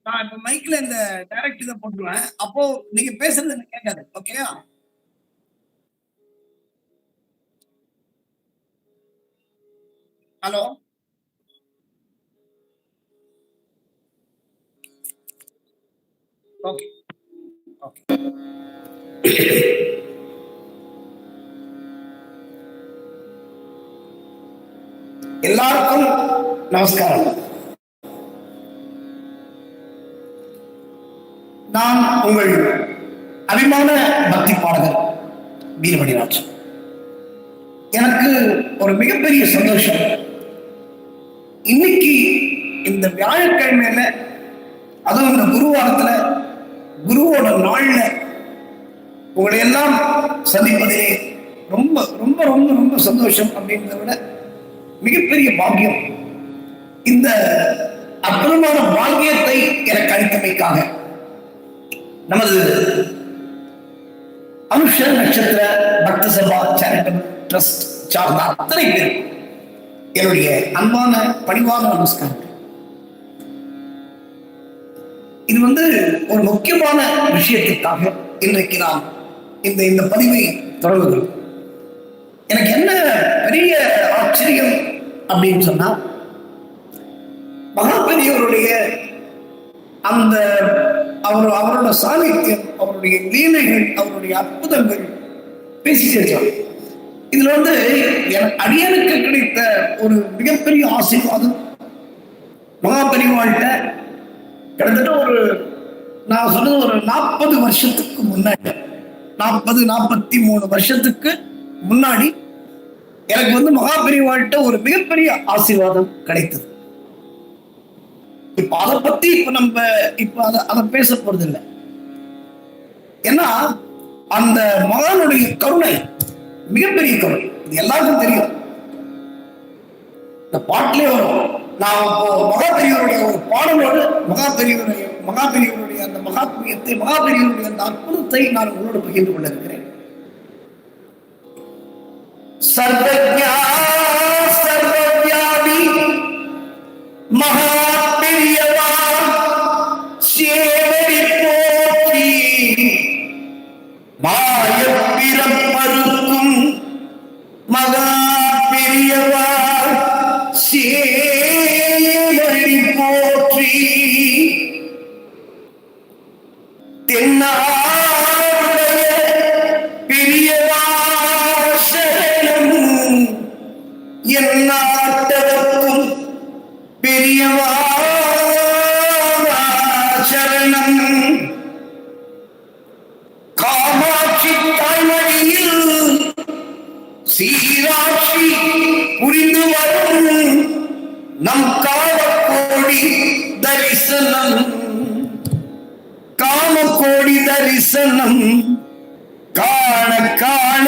நான் இப்ப மைக்ல இந்த டைரக்ட் இதை போட்டுருவேன். அப்போ நீங்க பேசுறது எனக்கு கேட்காது. ஓகேயா? ஹலோ. ஓகே. ஓகே. எல்லாருக்கும் நமஸ்காரம். நான் உங்கள் அபிமான பக்தி பாடகர் வீரமணிராஜ். எனக்கு ஒரு மிகப்பெரிய சந்தோஷம், இன்னைக்கு இந்த வியாழக்கிழமையில, அதுவும் இந்த குருவாரத்துல, குருவோட நாள்ல உங்களை எல்லாம் சந்திப்பதிலே ரொம்ப ரொம்ப ரொம்ப ரொம்ப சந்தோஷம். அப்படின்றத விட மிகப்பெரிய பாக்கியம். இந்த அற்புதமான பாக்கியத்தை எனக்கு அளித்தமைக்காக நமது அனுஷ நட்சத்திர பக்த சபா சேரிட்டபிள் ட்ரஸ்ட் சார்ந்த அத்தனை பேர் என்னுடைய அன்பான பணிவான நமஸ்காரம். இது ஒரு முக்கியமான விஷயத்திற்காக இன்றைக்கு நாம் இந்த பதிவை தொடங்குகிறோம். எனக்கு என்ன பெரிய ஆச்சரியம் அப்படின்னு சொன்னா, மகாபெரியவருடைய அந்த அவரோட சாநித்தியம், அவருடைய லீலைகள், அவருடைய அற்புதங்கள் பேசி சென்றார். இதுல அடியனுக்கு கிடைத்த ஒரு மிகப்பெரிய ஆசீர்வாதம், மகாபெரிவாள்கிட்ட கிட்டத்தட்ட நான் சொன்னது ஒரு 40 வருஷத்துக்கு முன்னாடி, 43 வருஷத்துக்கு முன்னாடி எனக்கு மகாபெரிவாள்கிட்ட ஒரு மிகப்பெரிய ஆசீர்வாதம் கிடைத்தது. இப்ப அதை பத்தி அதை பேச போறது இல்லை. ஏன்னா அந்த மகானுடைய கருணை மிகப்பெரிய கருணை, இது எல்லாருக்கும் தெரியும். இந்த பாட்டிலே வரும். நான் மகாபெரியவருடைய ஒரு பாடலோடு மகாபெரியவருடைய அந்த மகாத்மியத்தை, மகாபெரியவருடைய அந்த அற்புதத்தை நான் உங்களோடு பகிர்ந்து கொள்ள இருக்கிறேன். சர்வஜா சர்வவ்யாபி மகாபெரியவா சேவடி போற்றி, மாயப்பிறப்பருக்கும் மகாபெரியவா சேவடி போற்றி, தென்னாடுடைய பெரியவா சரணம், எந்நாட்டவர்க்கும் பெரியவா சரணம். காமாட்சி தாய்மடியில் சீராட்சி புரிந்து வரும் நம் காமக்கோடி தரிசனம், காமக்கோடி தரிசனம் காண காண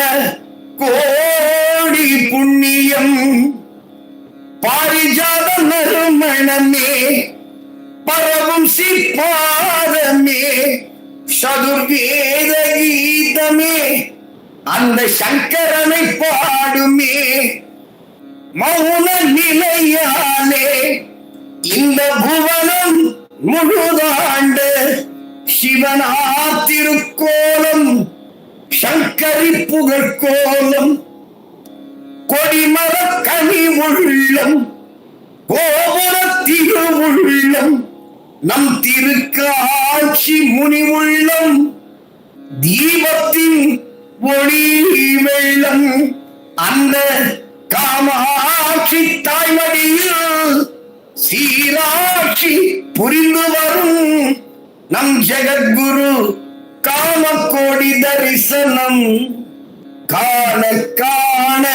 கோடி புண்ணியம். பாரிஜாத நறுமணமே பரவும் சிப்பாரமே, சதுர்வேத கீதமே அந்த சங்கரனை பாடுமே. மௌன நிலையாலே இந்த புவனம் முழுதாண்டு சிவனாத்திருக்கோலம், சங்கரி புகழ்கோலம், கொடிமர கனி உள்ளம், கோபுர திருவுள்ளம், நம் திருக்காட்சி முனி உள்ளம், தீபத்தின் ஒளி வெள்ளம். அந்த காமாட்சி தாய்மடியில் சீராட்சி புரிந்து வரும் நம் ஜெகத்குரு காமக்கோடி தரிசனம் காண காண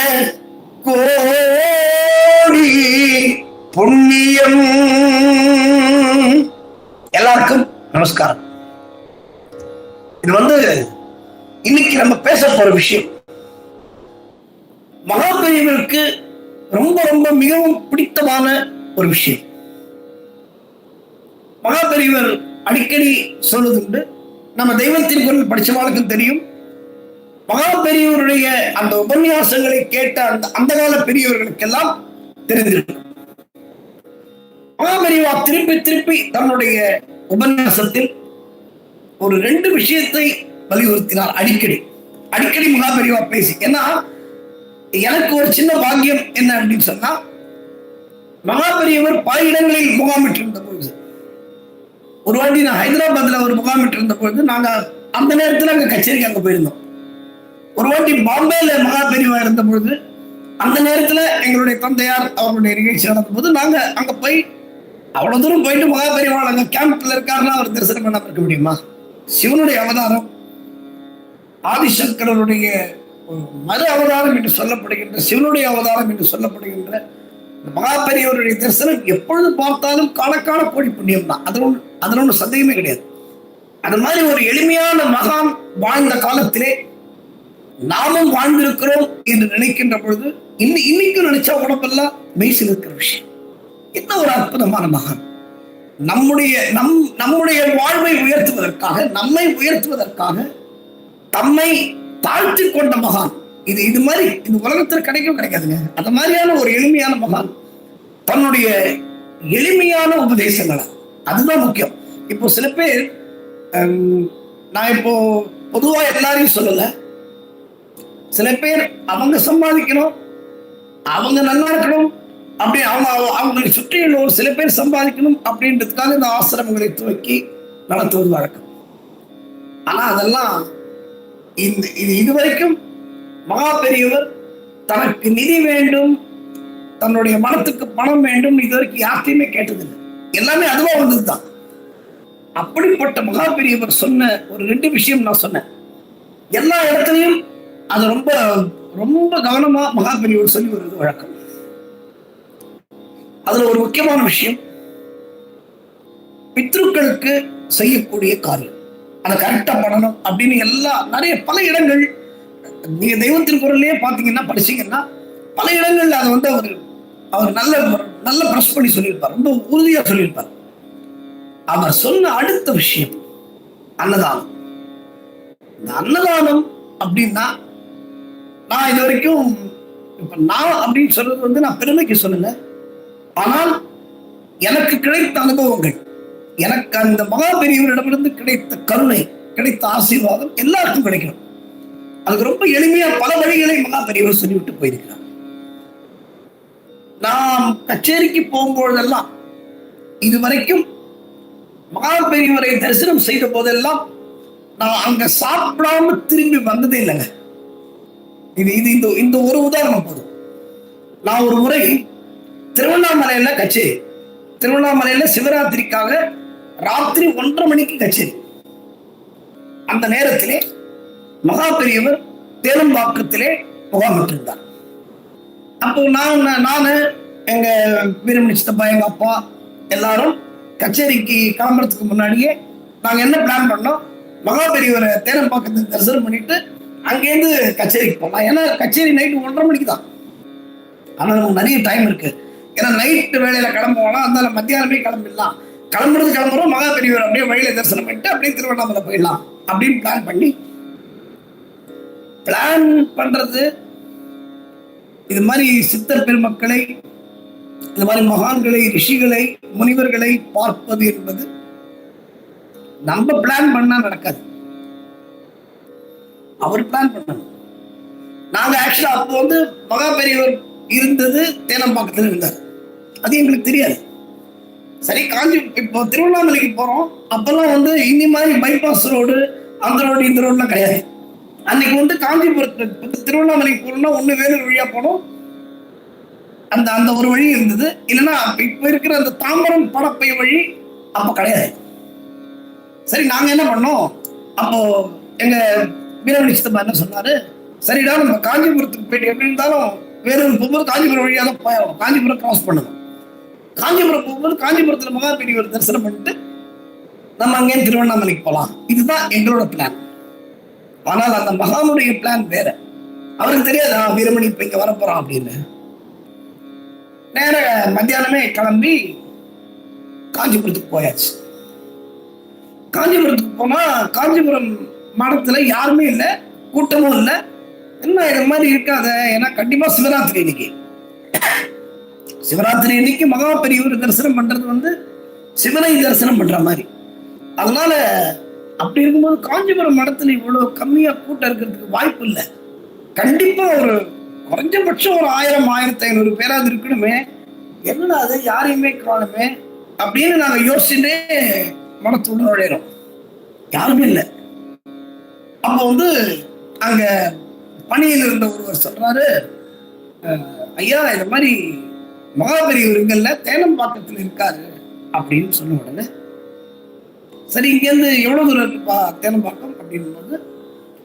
கோடி புண்ணியம். எல்லாருக்கும் நமஸ்காரம். இது இன்னைக்கு நம்ம பேச போற விஷயம் மகாபெரியவருக்கு ரொம்ப ரொம்ப மிகவும் பிடித்தமான ஒரு விஷயம். மகாபெரியவர் அடிக்கடி சொல்லுதுண்டு, நம்ம தெய்வத்தின் குரல் படிச்சவர்களுக்கும் தெரியும். மகாபெரியவருடைய அந்த உபன்யாசங்களை கேட்ட அந்த கால பெரியவர்களுக்கெல்லாம் தெரிந்திருக்கும். மகாபெரியவா திருப்பி திருப்பி தன்னுடைய உபன்யாசத்தில் ஒரு 2 விஷயத்தை வலியுறுத்தினார். அடிக்கடி மகாபெரியவா பேசி. ஏன்னா எனக்கு ஒரு சின்ன பாக்கியம் என்ன அப்படின்னு சொன்னா, மகாபெரியவர் பல இடங்களில் முகாமிட்டு இருந்த பொழுது, ஒரு வாட்டி நான் ஹைதராபாத்ல ஒரு முகாமிட்டு இருந்த பொழுது நாங்க அந்த நேரத்தில் அங்க கச்சேரிக்கு அங்க போயிருந்தோம். ஒரு வாட்டி பாம்பேல மகாபெரியவா இருந்த பொழுது அந்த நேரத்துல எங்களுடைய தந்தையார் அவருடைய நிகழ்ச்சி நடந்த போது நாங்க அங்க போய் அவ்வளவு தூரம் போயிட்டு மகாபெரியவா அங்க கேம்ப்ல இருக்காருன்னா அவர் தரிசனம் பண்ணாம இருக்க முடியுமா? சிவனுடைய அவதாரம், ஆதிசங்கரனுடைய மறு அவதாரம் என்று சொல்லப்படுகின்ற, சிவனுடைய அவதாரம் என்று சொல்லப்படுகின்ற மகாபெரியவருடைய தரிசனம் எப்பொழுது பார்த்தாலும் காண கோடி புண்ணியம் தான். அதுல ஒன்றும் சந்தேகமே கிடையாது. அது மாதிரி ஒரு எளிமையான மகான் வாழ்ந்த காலத்திலே நாமும் வாழ்ந்திருக்கிறோம் என்று நினைக்கின்ற பொழுது இன்னைக்கும் நினைச்சா உடம்பெல்லாம் மெய்சில் இருக்கிற விஷயம். என்ன ஒரு அற்புதமான மகான்! நம்முடைய வாழ்வை உயர்த்துவதற்காக, நம்மை உயர்த்துவதற்காக தம்மை தாழ்த்தி கொண்ட மகான். இது மாதிரி இந்த உலகத்தில் கிடைக்காதுங்க. அந்த மாதிரியான ஒரு எளிமையான மகான் தன்னுடைய எளிமையான உபதேசங்களை, அதுதான் முக்கியம். இப்போ சில பேர், நான் இப்போ பொதுவா எல்லாரையும் சொல்லல, சில பேர் அவங்க சம்பாதிக்கணும், அவங்க நல்லா இருக்கணும், அப்படி அவங்களை சுற்றியுள்ள ஒரு சில பேர் சம்பாதிக்கணும் அப்படின்றதுக்காக இந்த ஆசிரமங்களை துவக்கி நடத்துவது வழக்கம். ஆனா அதெல்லாம் இதுவரைக்கும் மகாபெரியவர் தனக்கு நிதி வேண்டும், தன்னுடைய மனத்துக்கு பணம் வேண்டும், இதுவரைக்கும் யார்த்தையுமே கேட்டதில்லை. எல்லாமே அதுவா வந்ததுதான். அப்படிப்பட்ட மகாபெரியவர் சொன்ன ஒரு 2 விஷயம் நான் சொன்னேன். எல்லா இடத்துலையும் அது ரொம்ப ரொம்ப கவனமா மகாபெரியவர் சொல்லி வருவது வழக்கம். அதுல ஒரு முக்கியமான விஷயம், பித்ருக்களுக்கு செய்யக்கூடிய காரியம் அதை கரெக்டா பண்ணணும் அப்படின்னு நிறைய பல இடங்கள் நீங்க தெய்வத்தின் குரல்லையே பாத்தீங்கன்னா, படிச்சீங்கன்னா பல இடங்கள்ல அதை அவர் நல்ல பிரஸ் பண்ணி சொல்லியிருப்பார், ரொம்ப உறுதியா சொல்லியிருப்பார். அவர் சொன்ன அடுத்த விஷயம் அன்னதானம். இந்த அன்னதானம் அப்படின்னா, நான் இது வரைக்கும் இப்ப நான் அப்படின்னு சொல்றது நான் பெருமைக்கு சொல்லல, ஆனால் எனக்கு கிடைத்த அனுபவங்கள், எனக்கு அந்த மகாபெரியவரிடமிருந்து கிடைத்த கருணை, கிடைத்த ஆசீர்வாதம் எல்லாருக்கும் கிடைக்கணும். அதுக்கு ரொம்ப எளிமையா பல வழிகளை மகாபெரியவர் சொல்லிவிட்டு போயிருக்கிறார். நாம் கச்சேரிக்கு போகும்பொழுதெல்லாம், இதுவரைக்கும் மகாபெரியவரை தரிசனம் செய்த போதெல்லாம் நான் அங்க சாப்பிடாம திரும்பி வந்ததே இல்லைங்க. இந்த ஒரு உதாரணம் போதும். நான் ஒரு முறை திருவண்ணாமலையில கச்சேரி, திருவண்ணாமலையில சிவராத்திரிக்காக ராத்திரி 1:30 மணிக்கு கச்சேரி. அந்த நேரத்திலே மகாபெரியவர் தேனம்பாக்கத்திலே முகாமிட்டிருந்தார். அப்போ நானு எங்க வீரமணி சித்தப்பா, எங்க அப்பா எல்லாரும் கச்சேரிக்கு கிளம்புறதுக்கு முன்னாடியே நாங்க என்ன பிளான் பண்ணோம், மகாபெரியவரை தேனம்பாக்கத்துக்கு தரிசனம் பண்ணிட்டு அங்கேருந்து கச்சேரிக்கு போகலாம். ஏன்னா கச்சேரி நைட்டு 1:30 மணிக்கு தான். ஆனா நமக்கு நிறைய டைம் இருக்கு. ஏன்னா நைட்டு வேலையில கிளம்புவோம், அதனால மத்தியானமே கிளம்பிடலாம். கிளம்புறோம், மகாபெரியவர் அப்படியே வழியில தரிசனம் பண்ணிட்டு அப்படியே திருவண்ணாமலை போயிடலாம் அப்படின்னு பிளான் பண்றது. இது மாதிரி சித்தர் பெருமக்களை, இந்த மாதிரி மகான்களை, ரிஷிகளை, முனிவர்களை பார்ப்பது என்பது நம்ம பிளான் பண்ணா நடக்காது. அவர் பிளான் பண்ணணும். நாங்க ஆக்சுவலா அப்போ மகாபெரியவர் இருந்தது தேனம்பாக்கத்தில் இருந்தார், அது எங்களுக்கு தெரியாது. சரி, இப்போ திருவண்ணாமலைக்கு போறோம், அப்பெல்லாம் இன்னி மாதிரி பைபாஸ் ரோடு, அந்த ரோடு இந்த ரோடுலாம் கிடையாது. அன்னைக்கு காஞ்சிபுரத்து திருவண்ணாமலைக்கு போறோம்னா ஒண்ணு வேலூர் வழியா போனோம், அந்த ஒரு வழி இருந்தது. இல்லைன்னா இப்ப இருக்கிற அந்த தாம்பரம் படப்பை வழி அப்ப கிடையாது. சரி, நாங்க என்ன பண்ணோம், அப்போ எங்க வீரமணி சித்தப்பா என்ன சொன்னாரு, சரிடா நம்ம காஞ்சிபுரத்துக்கு போயிட்டு எப்படி இருந்தாலும் வேலூர் போகும்போது காஞ்சிபுரம் வழியா தான் போயிடும், காஞ்சிபுரம் கிராஸ் பண்ணணும். காஞ்சிபுரம் போகும்போது காஞ்சிபுரத்துல மகா பெரியவர் தரிசனம் பண்ணிட்டு நம்ம அங்கேயும் திருவண்ணாமலைக்கு போகலாம். இதுதான் எங்களோட பிளான். ஆனால் அந்த மகானுடைய பிளான் வேற. அவருக்கு தெரியாது வீரமணி இப்ப இங்க வரப்போறான் அப்படின்னு. நேர மத்தியானமே கிளம்பி காஞ்சிபுரத்துக்கு போயாச்சு. காஞ்சிபுரத்துக்கு போனா காஞ்சிபுரம் மடத்துல யாருமே இல்லை, கூட்டமும் இல்லை. என்ன இது மாதிரி இருக்காத, ஏன்னா கண்டிப்பா சிவராத்திரி இன்னைக்கு. சிவராத்திரி இன்னைக்கு மகா பெரியவர் தரிசனம் பண்றது சிவனை தரிசனம் பண்ற மாதிரி. அதனால அப்படி இருக்கும்போது காஞ்சிபுரம் மடத்துல இவ்வளவு கம்மியா கூட்டம் இருக்கிறதுக்கு வாய்ப்பு இல்லை. கண்டிப்பா ஒரு குறைஞ்சபட்சம் ஒரு 1000-1500 பேராது இருக்கணுமே. என்னடா அது யாரையுமே காணுமே அப்படின்னு நாங்க யோசிச்சுட்டே மடத்துள்ள நுழையிறோம். யாருமே இல்லை. அப்போ அங்க பணியில் இருந்த ஒருவர் சொல்றாரு, ஐயா இந்த மாதிரி மகாபெரியவருங்கள்ல தேனம்பாக்கத்தில் இருக்காரு அப்படின்னு சொன்ன உடனே, சரி இங்கேருந்து எவ்வளவு தூரம் இருக்குப்பா தேனம்பாக்கம் அப்படின் போது,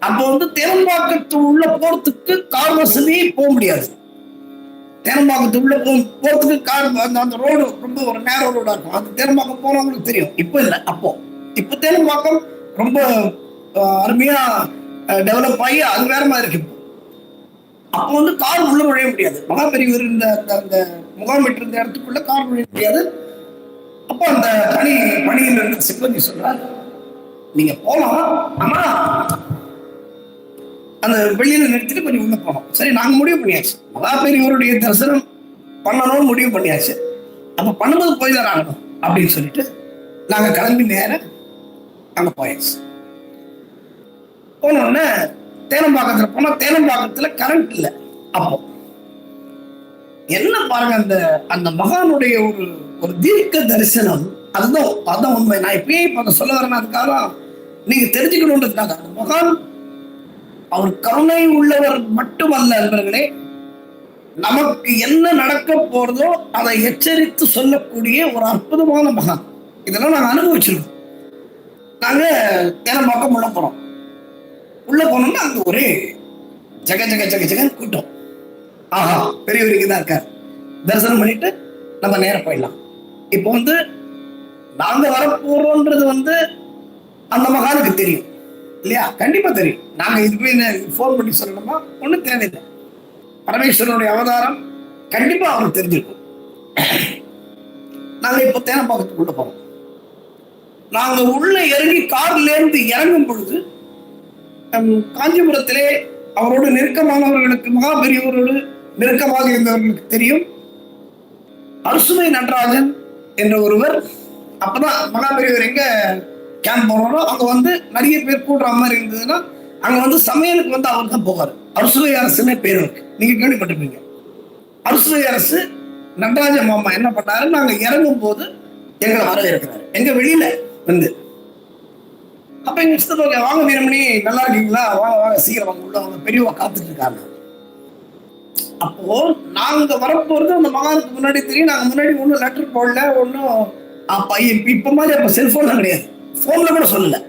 அப்போ தேனம்பாக்கத்து உள்ள போறதுக்கு கார் வசதி போக முடியாது. தேனம்பாக்கத்து உள்ள போறதுக்கு கார் அந்த ரோடு ரொம்ப ஒரு நேரோ ரோடா இருக்கும். அந்த தேனம்பாக்கம் போனவங்களுக்கு தெரியும். இப்போ இல்லை. இப்போ தேனம்பாக்கம் ரொம்ப அருமையா டெவலப் ஆகி அது வேற மாதிரி இருக்கு. அப்போ கார் உள்ள நுழைய முடியாது. மகாபெரியவர் அந்த முகாமிட்டு இருந்த இடத்துக்குள்ள கார் நுழைய முடியாது. அப்போ அந்த பணியில் இருந்த சிப்பந்தி சொல்றாரு, நீங்க போலாம், ஆமா அந்த வெளியில நிறுத்திட்டு கொஞ்சம் உள்ள போனோம். சரி நாங்க முடிவு பண்ணியாச்சு, மகாபெரியவருடைய தரிசனம் பண்ணணும்னு முடிவு பண்ணியாச்சு. அப்ப பண்ணும்போது போய் தான் ஆகணும் அப்படின்னு சொல்லிட்டு நாங்க கிளம்பி நேரம் அங்க போயாச்சு. போனோடனே தேனம்பாக்கத்துல போனா தேனம்பாக்கத்துல கரண்ட் இல்லை. அப்போ என்ன பாருங்க, அந்த மகானுடைய ஒரு தீர்க்க தரிசனம். அதுதான் உண்மை. நான் இப்பயே இப்ப சொல்ல வரேன், அதுக்காக நீங்க தெரிஞ்சுக்கணுன்றதுக்காக. அந்த மகான் அவர் கருணை உள்ளவர் மட்டுமல்ல என்பவர்களே, நமக்கு என்ன நடக்க போறதோ அதை எச்சரித்து சொல்லக்கூடிய ஒரு அற்புதமான மகான். இதெல்லாம் நாங்க அனுபவிச்சிருக்கோம். நாங்க தேனம்பாக்கம் உள்ள போறோம். உள்ள போனோம்னா அங்க ஒரே ஜக ஜக ஜக ஜகன்னு கூட்டம். ஆஹா பெரியவருக்கு தான் இருக்கார். தரிசனம் பண்ணிட்டு நம்ம நேரம் போயிடலாம். இப்போ நாங்க வரப்போறோன்றது அந்த மகானுக்கு தெரியும் இல்லையா? கண்டிப்பா தெரியும். நாங்க இதுவே போன் பண்ணி சொல்லணுமா? ஒண்ணும் தேவையில்லை. பரமேஸ்வரனுடைய அவதாரம் கண்டிப்பா அவருக்கு தெரிஞ்சிருக்கும். நாங்க இப்போ தேனம்பாக்கத்துக்குள்ள போறோம். நாங்க உள்ள இறங்கி கார்ல இருந்து இறங்கும் பொழுது காஞ்சிபுரத்திலே அவரோடு நெருக்கமானவர்களுக்கு, மகாபெரியவரோடு நெருக்கமாக இருந்தவர்களுக்கு தெரியும், அறுசுவை நடராஜன் என்ற ஒருவர். அப்பதான் மகாபெரியவர் எங்க கேம்ப் போறோம் அங்க நிறைய பேர் கூடுற மாதிரி இருந்ததுன்னா அங்க சமையலுக்கு அவர் தான் போவார். அறுசுவை அரசுன்னே பேர் இருக்கு, நீங்க கேள்விப்பட்டிருப்பீங்க. அறுசுவை அரசு நடராஜ மாமா என்ன பண்ணாரு, நாங்க இறங்கும் போது எங்களை வரவேற்கிறாரு எங்க வெளியில அப்ப எங்க இஷ்டத்தோட, வாங்க வீரமணி நல்லா இருக்கீங்களா, வாங்க வாங்க சீக்கிரம் வாங்க உள்ள வாங்க, பெரியவா காத்துட்டு இருக்காங்க. அப்போ நாங்க வரப்போறது அந்த மகானுக்கு முன்னாடி தெரியும். நாங்க முன்னாடி ஒன்றும் லெட்டர் போடல, ஒன்றும் இப்ப மாதிரி அப்ப செல்போன்லாம் கிடையாது, போன்ல கூட சொல்லல.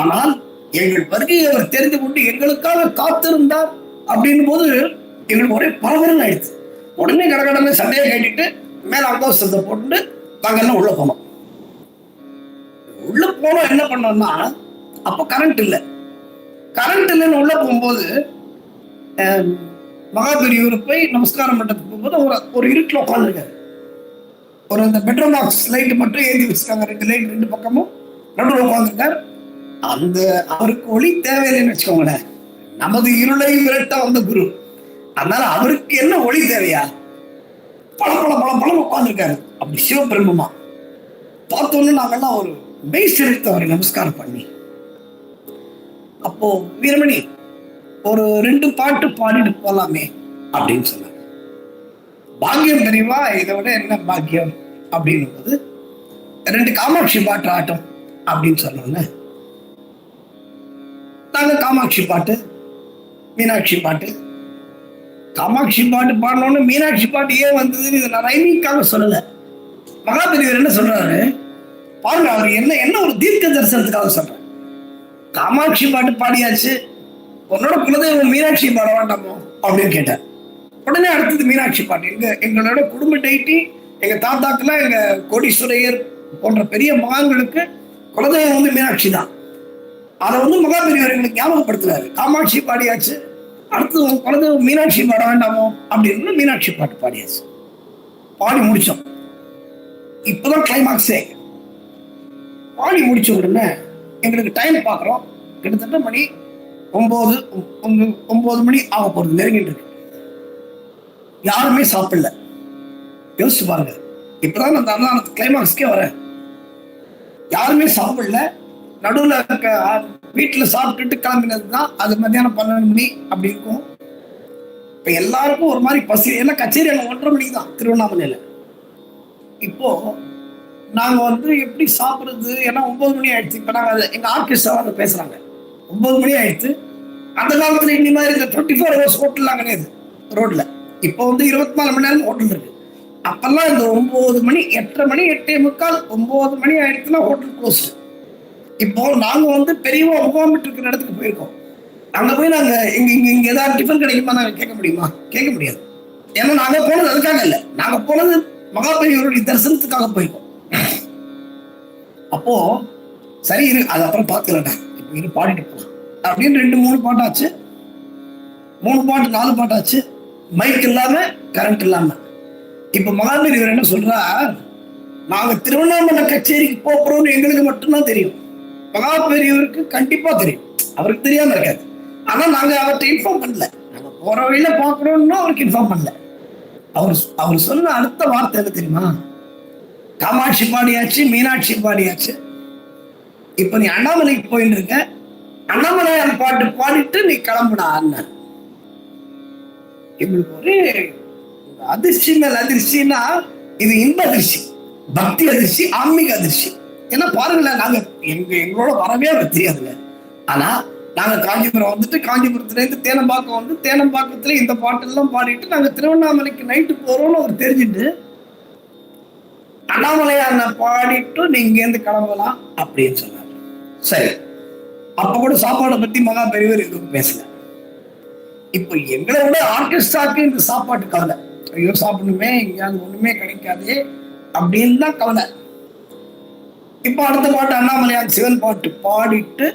ஆனால் எங்கள் வருகையை அவர் தெரிந்து கொண்டு எங்களுக்காக காத்திருந்தார் அப்படின் போது எங்களுக்கு ஒரே பரபரன்னு ஆயிடுச்சு. உடனே கடகடனை சண்டையை கேட்டுட்டு மேல அங்கோசத்தை போட்டு நாங்க எல்லாம் உள்ள போனோம். உள்ள போனோம். என்ன பண்ணோம்னா அப்போ கரண்ட் இல்லை. கரண்ட் இல்லைன்னு உள்ள போகும்போது மகாபெரியவர் போய் நமஸ்காரம் பண்றதுக்கு போகும்போது ஒரு இருட்டில் உட்காந்துருக்காரு. ஒரு அந்த பெட்ரோல் பாக்ஸ் லைட் மட்டும் ஏற்றி வச்சிருக்காங்க, 2 லைட் 2 பக்கமும் நடுவில் உட்காந்துருக்காரு. அவருக்கு ஒளி தேவையில்லைன்னு வச்சுக்கோங்களேன். நமது இருளை விரட்ட வந்த குரு, அதனால அவருக்கு என்ன ஒளி தேவையா? பழம் உட்காந்துருக்காரு. அப்படி சிவபிரம்மமா பார்த்தோன்னு நாங்கெல்லாம் ஒரு மெய் சிரித்து அவரை நமஸ்காரம் பண்ணி, அப்போ வீரமணி ஒரு 2 பாட்டு பாடிட்டு போலாமே அப்படின்னு சொன்னாங்க. பாக்கியம் தெரியுமா, இதை விட என்ன பாக்கியம் அப்படின்னும் போது 2 காமாட்சி பாட்டு ஆட்டம் அப்படின்னு சொன்னோன்னு நாங்க காமாட்சி பாட்டு, மீனாட்சி பாட்டு. காமாட்சி பாட்டு பாடணும்னு மீனாட்சி பாட்டு ஏன் வந்ததுன்னு இதை நான் ரைமிங்காக சொல்லலை. மகாபெரியவர் என்ன சொல்றாரு பாருங்க, அவர் என்ன ஒரு தீர்க்க தரிசனத்துக்காக சொல்றாரு. காமாட்சி பாட்டு பாடியாச்சு, உன்னோட குலதெய்வம் மீனாட்சி பாட வேண்டாமோ அப்படின்னு கேட்டார். உடனே அடுத்தது மீனாட்சி பாட்டு. எங்களோட குடும்ப டைட்டி, எங்க தாத்தாக்கெல்லாம் எங்க கோடீஸ்வரையர் போன்ற பெரிய மகான்களுக்கு குலதெய்வம் வந்து மீனாட்சி தான். அதை வந்து மகாபெரியவர் எங்களுக்கு ஞாபகப்படுத்துறாரு. காமாட்சி பாடியாச்சு, அடுத்து குலதெய்வம் மீனாட்சி பாட வேண்டாமோ அப்படின்னு மீனாட்சி பாட்டு பாடியாச்சு. பாடி முடிச்சோம். இப்பதான் கிளைமாக்ஸே. பாடி முடிச்ச உடனே எங்களுக்கு டைம் பார்க்குறோம். கிட்டத்தட்ட மணி 9 மணி ஆக போறது, நெருங்கிட்டு இருக்கு. யாருமே சாப்பிடல. யோசிச்சு பாருங்க. இப்பதான் நான் அந்த கிளைமாக்ஸ்க்கே வரேன். யாருமே சாப்பிடல. நடுவில் வீட்டுல சாப்பிட்டுட்டு கிளம்பினது தான். அது மத்தியானம் 12 மணி அப்படி இருக்கும். இப்ப எல்லாருக்கும் ஒரு மாதிரி பசி. எல்லாம் கச்சேரி அங்க 1:30 மணிக்கு தான் திருவண்ணாமலையில. இப்போ நாங்க வந்து எப்படி சாப்பிடுறது? ஏன்னா 9 மணி ஆயிடுச்சு. இப்ப நாங்க எங்க ஆர்கெஸ்ட்ரா பேசுறாங்க. 9 மணி ஆயிடுச்சு. அந்த காலத்துல இன்னி மாதிரி இந்த 24 hours ஹோட்டல்லாம் கிடையாது ரோட்ல. இப்போ வந்து 24 மணி நேரம் ஹோட்டல் இருக்கு. அப்பெல்லாம் இந்த 9 மணி, 8:30 மணி, 8:45, 9 மணி ஆயிடுச்சுன்னா ஹோட்டல் க்ளோஸ். இப்போ நாங்க வந்து பெரியவா முகாமிட்டு இருக்கிற இடத்துக்கு போயிருக்கோம். அங்க போய் நாங்க இங்க ஏதாவது டிஃபன் கிடைக்குமா நாங்க கேட்க முடியுமா? கேட்க முடியாது. ஏன்னா நாங்க போனது அதுக்காக இல்லை. நாங்க போனது மகாபெரியவருடைய தரிசனத்துக்காக போயிருக்கோம். அப்போ சரி இரு, அது அப்புறம் பார்த்துக்கலடா, இப்போ இரு பாடிட்டு போகலாம் அப்படின்னு 2-3 பாட்டாச்சு. 3 பாட்டு 4 பாட்டாச்சு. மைக் இல்லாம, கரண்ட் இல்லாம. இப்ப மகாபெரியவர் என்ன சொல்றா, நாங்க திருவண்ணாமலை கச்சேரிக்கு போறோம்னு எங்களுக்கு மட்டும்தான் தெரியும். மகாபெரியவருக்கு கண்டிப்பா தெரியும். அவருக்கு தெரியாம இருக்காது. ஆனா நாங்க அவர்கிட்ட இன்ஃபார்ம் பண்ணல. நாங்க போற வழியில பாக்குறோம்னு அவருக்கு இன்ஃபார்ம் பண்ணல. அவர் சொன்ன அடுத்த வார்த்தை என்ன தெரியுமா? காமாட்சி பாடியாச்சு, மீனாட்சி பாடியாச்சு, இப்ப நீ அண்ணாமலைக்கு போயிட்டு இருக்க, அண்ணாமலையார் பாட்டு பாடிட்டு நீ கிளம்புடா அண்ணன். எங்களுக்கு ஒரே அதிர்ச்சி மேல் அதிர்ச்சின்னா, இது இன்ப அதிர்ச்சி, பக்தி அதிர்ச்சி, ஆன்மீக அதிர்ச்சி. ஏன்னா பாருங்களேன், நாங்க எங்களோட வரவே அவர் தெரியாதுங்க. ஆனா நாங்க காஞ்சிபுரம் வந்துட்டு, காஞ்சிபுரத்துல இருந்து தேனம்பாக்கம் வந்து, தேனம்பாக்கத்துல இந்த பாட்டெல்லாம் பாடிட்டு நாங்க திருவண்ணாமலைக்கு நைட்டு போறோம்னு அவர் தெரிஞ்சுட்டு, அண்ணாமலையான பாடிட்டு நீங்க இருந்து கிளம்பலாம் அப்படின்னு சொன்னார். சரி, அப்ப கூட சாப்பாடை பத்தி மகா பெரியவர் எதுவும் பேசல. இப்ப எங்களை விட ஆர்கெஸ்ட்ராக்கு இந்த சாப்பாட்டு கவலை. ஐயோ சாப்பிடணுமே, இங்க ஒண்ணுமே கிடைக்காது அப்படின்னு தான் கவலை. இப்ப அடுத்த பாட்டு அண்ணாமலையான் சிவன் பாட்டு பாடிட்டு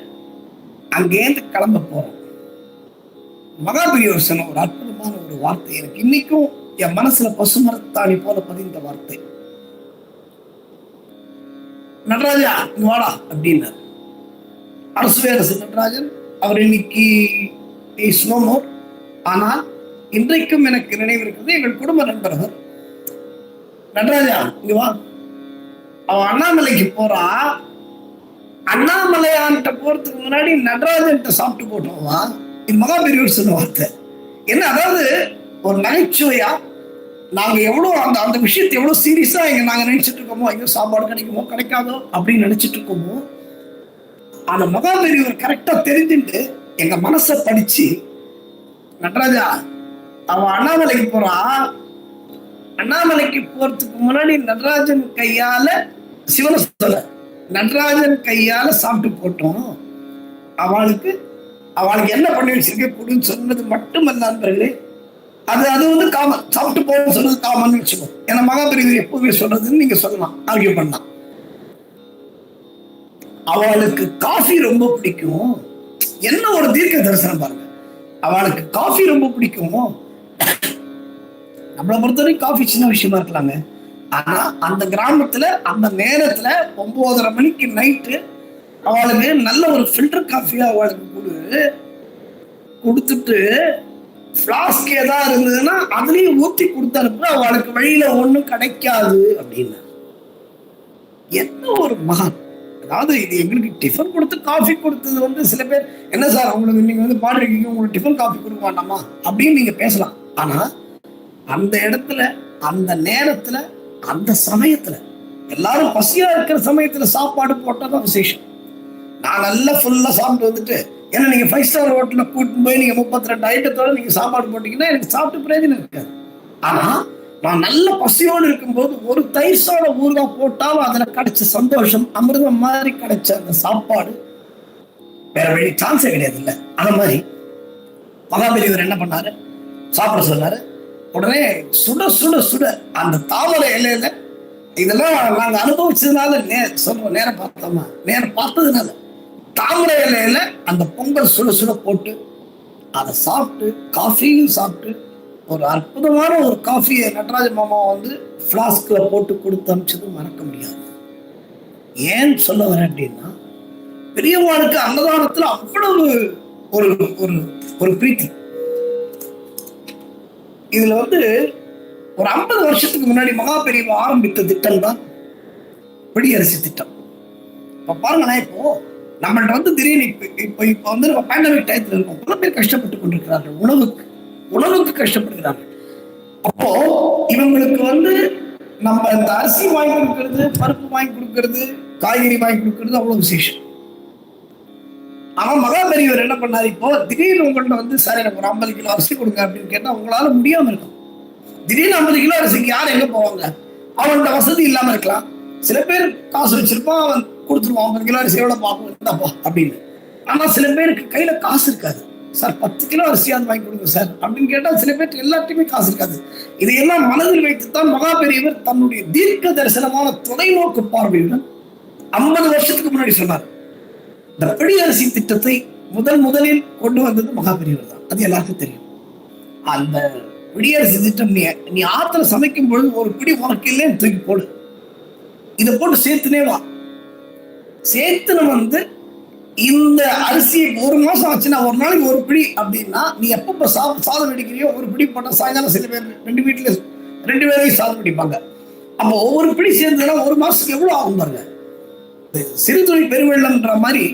அங்கேருந்து கிளம்ப போறோம். மகாபெரியவர் சொன்ன ஒரு அற்புதமான ஒரு வார்த்தை எனக்கு இன்னைக்கும் என் மனசுல பசுமரத்தாணி போல பதிந்த வார்த்தை. நடராஜா இங்க வாடா அப்படின்னாரு. அரசு நடராஜன் அவர் இன்னைக்கு ஸ்னோமோர். ஆனால் இன்றைக்கும் எனக்கு நினைவு இருக்குது, எங்கள் குடும்ப நண்பர்கள். நடராஜா இங்க வா, அவன் அண்ணாமலைக்கு போறா, அண்ணாமலையான்ட்ட போறதுக்கு முன்னாடி நடராஜன் சாப்பிட்டு போட்டோம்வா. இது மகாபெரியவர் சொன்ன வார்த்தை. என்ன, அதாவது ஒரு நகைச்சுவையா நாங்க எவ்வளவு அந்த விஷயத்தை எவ்வளவு சீரியஸா நாங்க நினைச்சிட்டு இருக்கோமோ, ஐயோ சாப்பாடு கிடைக்குமோ கிடைக்காதோ அப்படின்னு நினைச்சிட்டு இருக்கோமோ, அந்த மகாபெரியவர் கரெக்டா தெரிஞ்சுட்டு எங்க மனசை படிச்சு, நடராஜா அவன் அண்ணாமலைக்கு போறான், அண்ணாமலைக்கு போறதுக்கு முன்னாடி நடராஜன் கையால, சிவன சொல்ல நடராஜன் கையால சாப்பிட்டு போட்டோம், அவளுக்கு என்ன பண்ணி வச்சிருக்க கொடுன்னு சொன்னது மட்டுமல்ல நண்பர்களே, அது வந்து காமன். சாப்பிட்டு போக சொன்னது காமன் வச்சுக்கோ. ஏன்னா மகாபெரியவர் எப்பவுமே சொல்றதுன்னு நீங்க சொல்லலாம், ஆர்கியூ பண்ணலாம். அவளுக்கு காஃபி ரொம்ப பிடிக்கும். என்ன ஒரு தீர்க்க தரிசனம் பாருங்க. அவளுக்கு காஃபி ரொம்ப பிடிக்கும். நம்மளை பொறுத்தவரை காஃபி சின்ன விஷயமா இருக்கலாங்க. ஆனா அந்த கிராமத்துல அந்த நேரத்துல 9:30 மணிக்கு நைட்டு அவளுக்கு நல்ல ஒரு ஃபில்டர் காஃபியா அவளுக்கு கொடுத்துட்டு, பிளாஸ்க் ஏதாவது இருந்ததுன்னா அதுலயும் ஊத்தி கொடுத்தனுப்பு, அவளுக்கு வழியில ஒண்ணும் கிடைக்காது அப்படின்னு. என்ன ஒரு மகான். அதாவது இது எங்களுக்கு டிஃபன் கொடுத்து காஃபி கொடுத்தது வந்து சில பேர், என்ன சார் அவங்களுக்கு நீங்க வந்து பாடுறீங்க, உங்களுக்கு டிஃபன் காஃபி கொடுக்க வேண்டாமா அப்படின்னு நீங்க பேசலாம். ஆனா அந்த இடத்துல, அந்த நேரத்துல, அந்த சமயத்துல, எல்லாரும் பசியா இருக்கிற சமயத்துல சாப்பாடு போட்டதான் விசேஷம். நான் நல்லா ஃபுல்லா சாப்பிட்டு வந்துட்டு, ஏன்னா நீங்க 5 ஸ்டார் ஹோட்டல்ல கூட்டிட்டு போய் நீங்க 32 ஐட்டத்தோட நீங்க சாப்பாடு போட்டீங்கன்னா எனக்கு சாப்பிட்டு பிரயோஜனம் இருக்காது. ஆனா நான் நல்ல பசியோடு இருக்கும்போது ஒரு தயிர் சாத ஊறுகாய் போட்டாலும் அதுல கிடைச்ச சந்தோஷம், அமிர்தம் மாதிரி கிடைச்ச அந்த சாப்பாடு வேற வழி சான்ஸே கிடையாது. இல்லை அந்த மாதிரி மகாபலிவர் என்ன பண்ணாரு, சாப்பிட சொன்னாரு. உடனே சுட சுட சுட அந்த தாமரை இலையில, இதெல்லாம் நாங்க அனுபவிச்சதுனால சொல்றோம், நேரம் பார்த்தோமா, நேரம் பார்த்ததுனால தாமரை இலையில அந்த பொங்கல் சுட சுட போட்டு அதை சாப்பிட்டு காஃபியும் சாப்பிட்டு ஒரு அற்புதமான ஒரு காஃபியை நடராஜ மாமா வந்து பிளாஸ்க்ல போட்டு கொடுத்து அனுப்பிச்சது மறக்க முடியாது. ஏன் சொல்ல வரேன் அப்படின்னா, பெரியவாளுக்கு அன்னதானத்துல அவ்வளவு ஒரு ஒரு ஒரு பிரீத்தி. இதுல வந்து ஒரு 50 வருஷத்துக்கு முன்னாடி மகா பெரியவா ஆரம்பித்த திட்டம் தான் பிடியரசி திட்டம். இப்ப பாருங்களேன், இப்போ நம்மள்ட்ட வந்து திடீர்னு இப்ப வந்து நம்ம பேண்டமிக் டயத்துல இருக்கோம், பல பேர் கஷ்டப்பட்டு கொண்டிருக்கிறார்கள், உணவுக்கு கஷ்டப்படுகிறார்கள். அப்போ இவங்களுக்கு வந்து நம்ம இந்த அரிசி வாங்கி கொடுக்கறது, பருப்பு வாங்கி கொடுக்கறது, காய்கறி வாங்கி கொடுக்கறது அவ்வளவு விசேஷம். ஆனா மகா பெரியவர் என்ன பண்ணாரு, இப்போ திடீர்னு உங்கள்ட்ட வந்து சார் எனக்கு ஒரு 50 கிலோ அரிசி கொடுங்க அப்படின்னு கேட்டா உங்களால முடியாம இருக்கும். திடீர்னு 50 கிலோ அரிசிக்கு யார் எங்க போவாங்க? அவன்கிட்ட வசதி இல்லாம இருக்கலாம். சில பேர் காசு வச்சிருப்பான், அவன் கொடுத்துருவான், 50 கிலோ அரிசி எவ்வளவு பார்ப்போம் அப்படின்னு. ஆனா சில பேருக்கு கையில காசு இருக்காது. சார் 10 கிலோ அரிசியாவது வாங்கி கொடுங்க சார் அப்படின்னு கேட்டா சில பேருக்கு எல்லாத்தையுமே காசு இருக்காது. இதையெல்லாம் மனதில் வைத்துத்தான் மகா பெரியவர் தன்னுடைய தீர்க்க தரிசனமான தொலைநோக்கு பார்வையுடன் 50 வருஷத்துக்கு முன்னாடி சொன்னார். இந்த பிடியரசி திட்டத்தை முதலில் கொண்டு வந்தது மகா பெரியவர் தான். அது எல்லாருக்கும் தெரியும். அந்த பிடியரசி திட்டம், நீ ஆத்துல சமைக்கும் பொழுது ஒரு பிடி உனக்கு இல்லைன்னு தூக்கி போடு, இதை போட்டு சேர்த்துனே வா. சேர்த்துன வந்து இந்த அரிசி 1 மாசம் ஆச்சுன்னா ஒரு நாளைக்கு ஒரு பிடி அப்படின்னா, நீ எப்ப சாதம் அடிக்கிறியோ ஒரு பிடி போட்டா சாயங்காலம் சில பேர் 2 வீட்டுல 2 பேரையும் சாதம் அடிப்பாங்க. அப்போ ஒவ்வொரு பிடி சேர்ந்ததுன்னா 1 மாசத்துக்கு எவ்வளவு ஆகும் பாருங்க. சிறுதுளி பெருவெள்ளம்ன்ற மாதிரி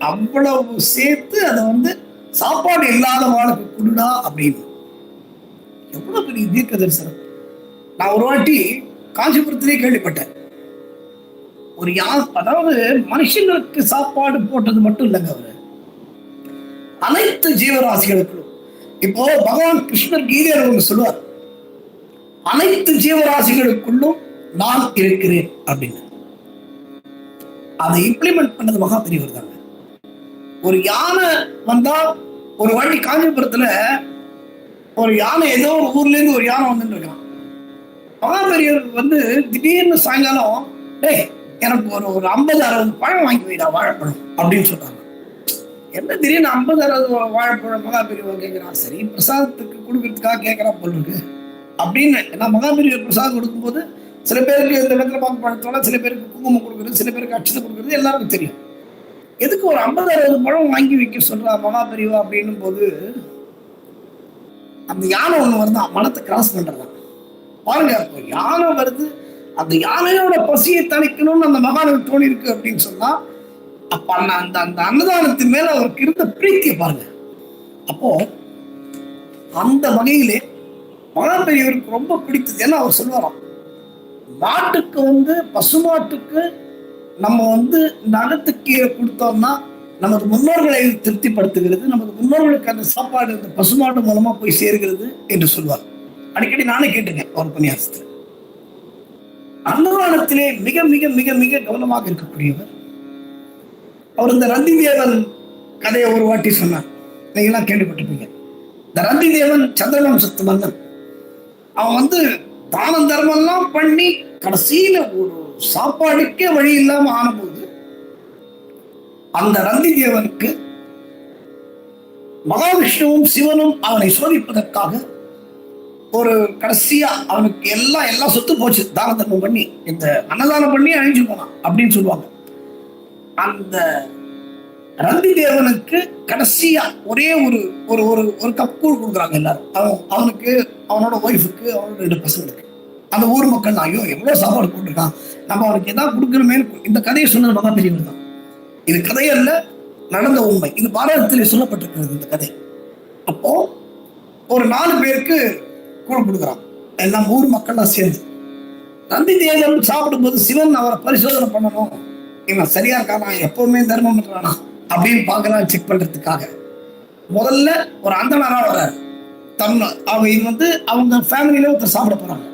அவ்வளவு சேர்த்து அதை வந்து சாப்பாடு இல்லாத வாழ்க்கை கொடுடா அப்படின்னு. எவ்வளவு பெரிய தீர்க்க தரிசனம். நான் ஒரு வாட்டி காஞ்சிபுரத்திலே கேள்விப்பட்டேன். ஒரு அதாவது மனுஷங்களுக்கு சாப்பாடு போட்டது மட்டும் இல்லைங்க, அவரு அனைத்து ஜீவராசிகளுக்கும். இப்போ பகவான் கிருஷ்ணர் கீதையில ஒன்று சொல்லுவார், அனைத்து ஜீவராசிகளுக்குள்ளும் நான் இருக்கிறேன் அப்படின்னு. அதை இம்ப்ளிமெண்ட் பண்ணது மகா பெரியவர் தாங்க. ஒரு யானை வந்தா, ஒரு வாட்டி காஞ்சிபுரத்துல ஒரு யானை, ஏதோ ஒரு ஊர்ல இருந்து ஒரு யானை வந்துட்டு இருக்கான். மகா பெரியவர் வந்து திடீர்னு சாயங்காலம், டேய் எனக்கு ஒரு 50-60 பழம் வாங்கி வைடா, வாழைப்பழம் அப்படின்னு சொன்னாங்க. என்ன திடீர்னு 50-60 வாழைப்பழம் மகா பெரியவர் கேட்கிறான். சரி, பிரசாதத்துக்கு கொடுக்கறதுக்காக கேட்கறா போல் இருக்கு அப்படின்னு. நான் மகா பெரியவர் பிரசாதம் கொடுக்கும்போது சில பேருக்கு இந்த இடத்துல பார்க்க பழத்தோட, சில பேருக்கு குங்குமம் கொடுக்குறது, சில பேருக்கு அட்சத்தை கொடுக்குறது எல்லாருக்கும் தெரியும். எதுக்கு ஒரு 50-60 பழம் வாங்கி வைக்க சொல்றா மகா பெரியவா அப்படின்னும் போது, அந்த யானை ஒண்ணு வருதான், மனத்தை கிராஸ் பண்றதா பாருங்க. அப்போ யானை வருது, அந்த யானையோட பசியை தணிக்கணும்னு அந்த மகானுக்கு தோணி இருக்கு அப்படின்னு சொன்னா, அப்ப அந்த அந்த அன்னதானத்தின் மேல அவருக்கு இருந்த பிரீத்தியை பாருங்க. அப்போ அந்த வகையிலே மகா பெரியவருக்கு ரொம்ப பிடித்தது. ஏன்னா அவர் சொல்லுவாராம், மாட்டுக்கு வந்து பசுமாட்டுக்கு நம்ம வந்து இந்த அகத்துக்கீரை கொடுத்தோம்னா நமது முன்னோர்களை திருப்திப்படுத்துகிறது, நமது முன்னோர்களுக்கு அந்த சாப்பாடு இந்த பசுமாட்டு மூலமா போய் சேர்கிறது என்று சொல்வார். அடிக்கடி நானே கேட்டிருக்கேன் ஒரு உபன்யாசத்தில். அன்னதானத்திலே மிக மிக மிக மிக கவனமாக இருக்கக்கூடியவர் அவர். இந்த ரந்தி தேவன் கதையை ஒரு வாட்டி சொன்னார், நீங்களாம் கேள்விப்பட்டிருப்பீங்க. இந்த ரந்தி தேவன் சந்திரவம்சத்து மன்னன். அவன் வந்து தானம் தர்மம்லாம் பண்ணி கடைசியில ஒரு சாப்பாடுக்கே வழி இல்லாம ஆனபோது, அந்த ரந்தி தேவனுக்கு மகாவிஷ்ணுவும் சிவனும் அவனை சோதிப்பதற்காக ஒரு கடைசியா அவனுக்கு எல்லா சொத்து போச்சு, தான தர்மம் பண்ணி, இந்த அன்னதானம் பண்ணி அழிஞ்சு போனான் அப்படின்னு சொல்லுவாங்க. அந்த ரந்தி தேவனுக்கு கடைசியா ஒரே ஒரு ஒரு கப் கூழ் கொடுக்குறாங்க எல்லாரும். அவனுக்கு, அவனோட ஒய்ஃபுக்கு, அவனோட 2 பசங்களுக்கு. அந்த ஊர் மக்கள் தான், ஐயோ எவ்வளவு சாப்பாடு போட்டிருக்கான், நம்ம அவனுக்கு ஏதாவது கொடுக்கணுமே. இந்த கதையை சொன்னது மகா பெரியவர் தான். இது கதையல்ல, நடந்த உண்மை. இது பாரதத்திலே சொல்லப்பட்டிருக்கிறது இந்த கதை. அப்போ ஒரு 4 பேருக்கு கூழ் கொடுக்குறான், எல்லாம் ஊர் மக்கள்லாம் சேர்ந்து. நந்தி தேவன் சாப்பிடும்போது சிவன் அவரை பரிசோதனை பண்ணணும், இவன் சரியா இருக்கானா, எப்பவுமே தர்மம் பண்றானா அப்படின்னு பார்க்கலாம், செக் பண்றதுக்காக முதல்ல ஒரு அந்தனரா வர்றாரு. அவங்க வந்து அவங்க ஃபேமிலியில ஒருத்தர் சாப்பிட போறாங்க.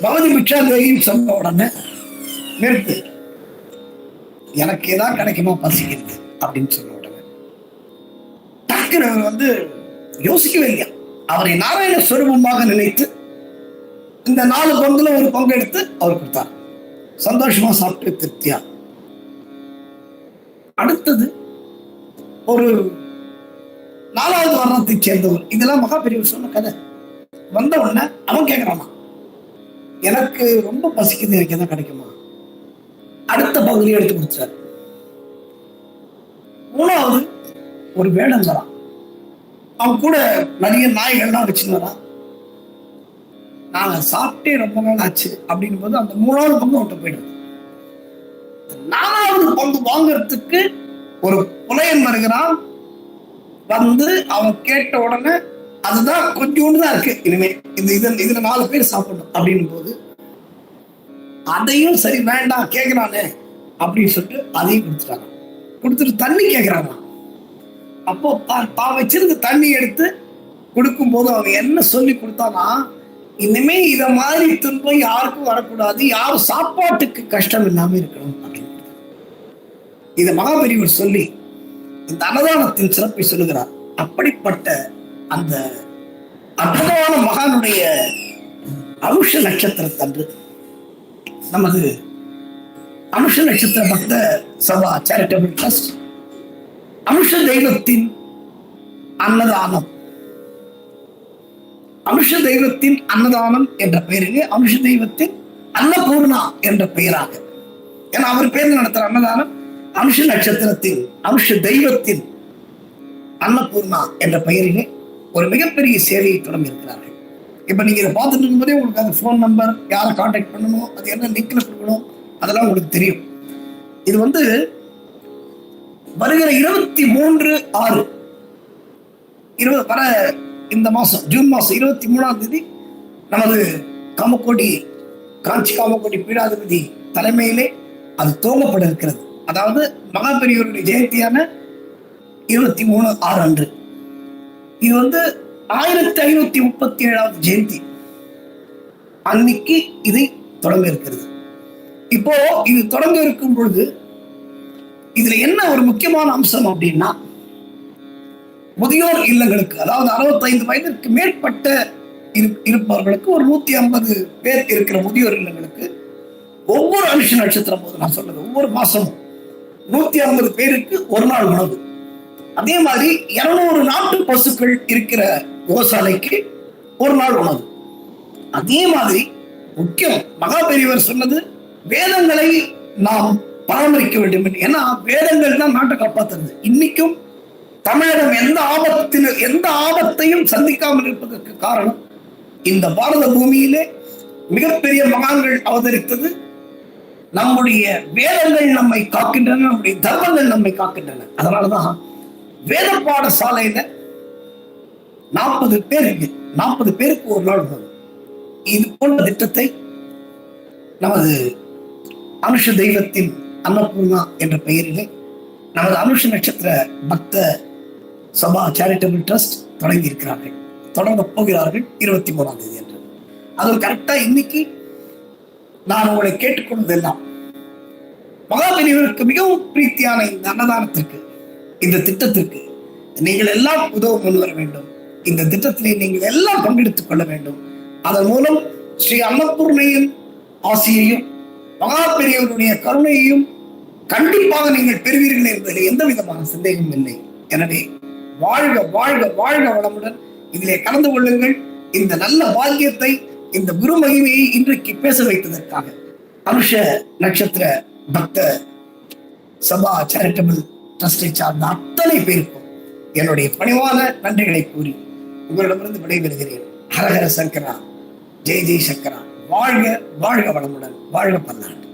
பகவதி பிக்ஷாந்தேகின்னு சொன்ன உடனே, நிறுத்து, எனக்கு ஏதாவது கிடைக்குமா, பசிக்கிறது அப்படின்னு சொன்ன உடனே டக்குன்னு யோசிக்கவே இல்லையா. அவரை நாராயண ஸ்வரூபமாக நினைத்து இந்த 4 பங்குல ஒரு பங்கு எடுத்து அவர் கொடுத்தார். சந்தோஷமா சாப்பிட்டு திருப்தியா. அடுத்தது ஒரு 4வது வர்ணத்தை சேர்ந்தவர். இதெல்லாம் மகாபெரியவர் சொன்ன கதை. வந்த உடனே அவன் கேட்கிறானா, எனக்கு ரொம்ப பசிக்குது, எனக்கு எதாவது கிடைக்குமா? அடுத்த பகுதியை எடுத்து கொடுத்தார். 3வது ஒரு வேடம் வரான். அவன் கூட நிறைய நாய்கள்லாம் வச்சுன்னு வரான். நாங்க சாப்பிட்டே ரொம்ப நாள் ஆச்சு அப்படின் போது அந்த 3வது பங்கு அவன்கிட்ட போயிடுது. 4வது பங்கு வாங்கறதுக்கு ஒரு புலையன் வருகிறான். அவன் கேட்ட உடனே அதுதான் கொஞ்சோண்டு தான் இருக்கு, இனிமே இதுல 4 பேர் சாப்பிடணும் அப்படின் போது அதையும் சரி வேண்டாம் கேட்கிறானே அப்படின்னு சொல்லிட்டு அதையும் கொடுத்துட்டாங்க. கொடுத்துட்டு தண்ணி கேட்கிறாங்க. அப்போ தான் வச்சிருந்த தண்ணி எடுத்து கொடுக்கும் போது அவன் என்ன சொல்லி கொடுத்தானா, இனிமே இத மாதிரி துன்பம் யாருக்கும் வரக்கூடாது, யாரும் சாப்பாட்டுக்கு கஷ்டம் இல்லாம இருக்கணும் அப்படின்னு. இத மகாபெரியவர் சொல்லி இந்த அன்னதானத்தின் சிறப்பை சொல்லுகிறார். அப்படிப்பட்ட அந்த அற்புதமான மகானுடைய அனுஷ நட்சத்திரத்தன்று நமது அனுஷ நட்சத்திர பக்த சபா சேரிட்டபிள் ட்ரஸ்ட் அனுஷ தெய்வத்தின் அன்னதானம், அனுஷ தெய்வத்தின் அன்னதானம் என்ற பெயரிலே அனுஷ தெய்வத்தின் அன்னபூர்ணா என்ற பெயராக, ஏன்னா அவர் பேர் நடத்துற அன்னதானம் அனுஷ நட்சத்திரத்தின் அனுஷ தெய்வத்தின் அன்னபூர்ணா என்ற பெயரிலே ஒரு மிகப்பெரிய சேவையை தொடங்கி இருக்கிறார்கள். இப்ப நீங்க இதை பார்த்துட்டு இருக்கும்போதே உங்களுக்கு அந்த போன் நம்பர், யாரை கான்டாக்ட் பண்ணணும், அது என்ன லிங்க்ல கொடுக்கணும், அதெல்லாம் உங்களுக்கு தெரியும். இது வருகிற 23/6 வர இந்த மாசம் ஜூன் மாசம் 23ஆம் தேதி நமது காஞ்சி காமக்கோடி பீடாதிபதி தலைமையிலே அது துவங்கப்பட இருக்கிறது. அதாவது மகாபெரியவருடைய ஜெயந்தியான 23/6 அன்று. இது 1537வது ஜெயந்தி அன்னைக்கு இதை தொடங்க இருக்கிறது. இப்போ இது தொடங்க இருக்கும் பொழுது இதுல என்ன ஒரு முக்கியமான அம்சம் அப்படின்னா, முதியோர் இல்லங்களுக்கு, அதாவது 65 வயதிற்கு மேற்பட்ட இருப்பவர்களுக்கு ஒரு 150 பேர் இருக்கிற முதியோர் இல்லங்களுக்கு ஒவ்வொரு அனுஷ நட்சத்திரம் போது நான் சொல்றது ஒவ்வொரு மாசமும் 150 பேருக்கு ஒரு நாள் உணவு. அதே மாதிரி 200 நாட்டு பசுக்கள் இருக்கிற கோசாலைக்கு ஒரு நாள் உணவு. அதே மாதிரி முக்கியம் மகாபெரியவர் சொன்னது, வேதங்களை நாம் பராமரிக்க வேண்டும். ஏன்னா வேதங்கள் தான் நாட்டை காப்பாற்றுறது. இன்னைக்கும் தமிழகம் எந்த ஆபத்தையும் சந்திக்காமல் இருப்பதற்கு காரணம் இந்த பாரத பூமியிலே மிகப்பெரிய மகான்கள் அவதரித்தது. நம்முடைய வேதங்கள் நம்மை காக்கின்றன, நம்முடைய தர்மங்கள் நம்மை காக்கின்றன. அதனாலதான் வேத பாடசாலையில 40 பேருக்கு ஒரு நாள் உணவு. இது போன்ற திட்டத்தை நமது அனுஷ தெய்வத்தின் அன்னபூர்ணா என்ற பெயரிலே நமது அனுஷ நட்சத்திர பக்த சபா சேரிட்டபிள் ட்ரஸ்ட் தொடங்கி இருக்கிறார்கள், தொடங்க போகிறார்கள் 23ஆம் தேதி அன்று. அது கரெக்டா இன்னைக்கு நான் உங்களை கேட்டுக்கொண்டதெல்லாம் மகாபெரியவருக்கு மிகவும் பிரீத்தியான இந்த அன்னதானத்திற்கு, இந்த திட்டத்திற்கு நீங்கள் எல்லாம் உதவ முன்வர வேண்டும். இந்த திட்டத்திலே நீங்கள் எல்லாம் பங்கெடுத்துக் கொள்ள வேண்டும். அதன் மூலம் ஸ்ரீ அன்னபூர்ணையின் ஆசியையும் மகாபெரியவருடைய கருணையையும் கண்டிப்பாக நீங்கள் பெறுவீர்கள் என்பதில் எந்த விதமான சந்தேகமும் இல்லை. எனவே வாழ்க வாழ்க வாழ்க வளமுடன் இதிலே கலந்து கொள்ளுங்கள். இந்த நல்ல பாக்கியத்தை, இந்த குரு மகிமையை இன்றைக்கு பேச வைத்ததற்காக அனுஷ நட்சத்திர பக்த சபா சேரிட்டபிள் ட்ரஸ்டை சார்ந்த அத்தனை பேருக்கும் என்னுடைய பணிவான நன்றிகளை கூறி உங்களிடமிருந்து விடைபெறுகிறேன். ஹரஹர சங்கரா, ஜெய் ஜெய் சங்கரா. வாழ்க வாழ்க வளமுடன், வாழ்க பல்லாண்டு.